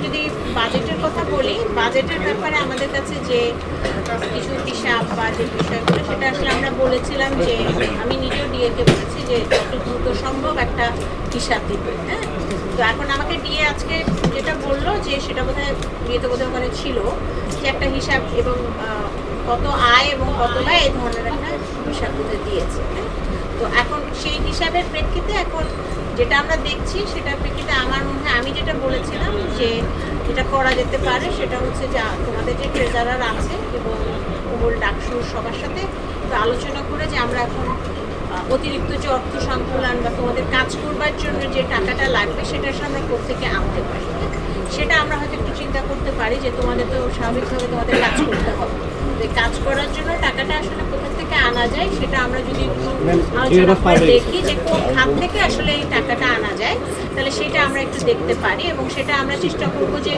যদি বাজেটের কথা বলি, বাজেটের ব্যাপারে আমাদের কাছে যে কিছু হিসাব বা যে বিষয়গুলো সেটা আসলে আমরা বলেছিলাম যে আমি নিজেও ডিএকে বলেছি যে যত দ্রুত সম্ভব একটা হিসাব দিবে। হ্যাঁ, তো এখন আমাকে ডিএ আজকে যেটা বললো যে সেটা বোধহয় ডিএতে বোধহয় ওখানে ছিল যে একটা হিসাব এবং কত আয় এবং কত ব্যয় এই ধরনের একটা হিসাব বোধহয় দিয়েছে। হ্যাঁ, তো এখন সেই হিসাবের প্রেক্ষিতে এখন যেটা আমরা দেখছি সেটার প্রেক্ষিতে আমার মনে হয় আমি যেটা বলেছিলাম যে যেটা করা যেতে পারে সেটা হচ্ছে যে তোমাদের যে ট্রেজারার আছে এবং ওগুল ডাকসুর সবার সাথে একটু আলোচনা করে যে আমরা এখন অতিরিক্ত যে অর্থ সংকুলন বা তোমাদের কাজ করবার জন্য যে টাকাটা লাগবে সেটা আমরা কোত্থেকে আনতে পারি, সেটা আমরা হয়তো একটু চিন্তা করতে পারি যে তোমাদের তো স্বাভাবিকভাবে তোমাদের কাজ করতে হবে, কাজ করার জন্য টাকাটা আসলে কোথা থেকে আনা যায় সেটা আমরা যদি একটু আলোচনা করে দেখি যে কোন খাত থেকে আসলে এই টাকাটা আনা যায় তাহলে সেটা আমরা একটু দেখতে পারি এবং সেটা আমরা চেষ্টা করব যে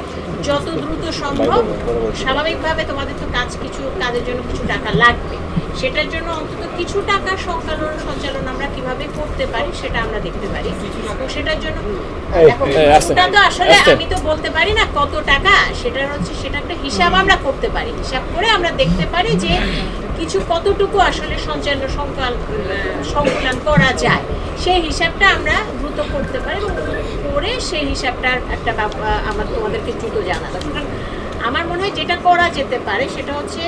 যত দ্রুত সম্ভব, স্বাভাবিকভাবে তোমাদের তো কাজের জন্য কিছু টাকা লাগবে, সেটার জন্য অন্তত কিছু টাকা সঞ্চালন আমরা কিভাবে করতে পারি সেটা আমরা দেখতে পারি। এবং সেটার জন্য ওটা তো আসলে আমি তো বলতে পারি না কত টাকা, সেটা একটা হিসাব আমরা করতে পারি, হিসাব করে আমরা দেখতে পারি যে কিছু কতটুকু আসলে সংকুলন করা যায় সেই হিসাবটা আমরা দ্রুত করতে পারি এবং করে সেই হিসাবটার একটা আমার তোমাদেরকে দ্রুত জানাবো। সুতরাং আমার মনে হয় যেটা করা যেতে পারে সেটা হচ্ছে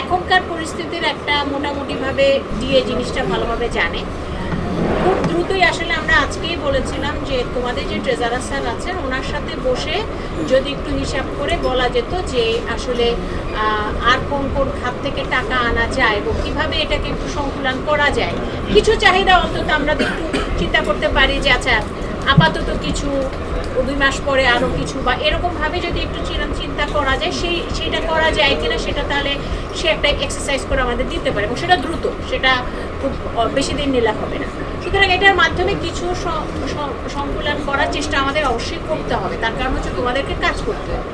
এখনকার পরিস্থিতির একটা মোটামুটিভাবে দিয়ে জিনিসটা ভালোভাবে জানে, খুব দ্রুতই আসলে আমরা আজকেই বলেছিলাম যে তোমাদের যে ট্রেজারার স্যার আছেন ওনার সাথে বসে যদি একটু হিসাব করে বলা যেত যে আসলে আর কোন কোন খাত থেকে টাকা আনা যায় এবং কীভাবে এটাকে একটু সংকুলন করা যায়, কিছু চাহিদা অন্তত আমরা একটু চিন্তা করতে পারি যে আচ্ছা আপাতত কিছু 2 মাস পরে আরও কিছু বা এরকমভাবে যদি একটু চিন্তা করা যায় সেইটা করা যায় কিনা সেটা তাহলে সে একটা এক্সারসাইজ করে আমাদের দিতে পারে এবং সেটা দ্রুত, সেটা খুব বেশি দিন নিলে হবে না। সুতরাং এটার মাধ্যমে কিছু সংকুলন করার চেষ্টা আমাদের অবশ্যই করতে হবে, তার কারণ হচ্ছে তোমাদেরকে কাজ করতে হবে।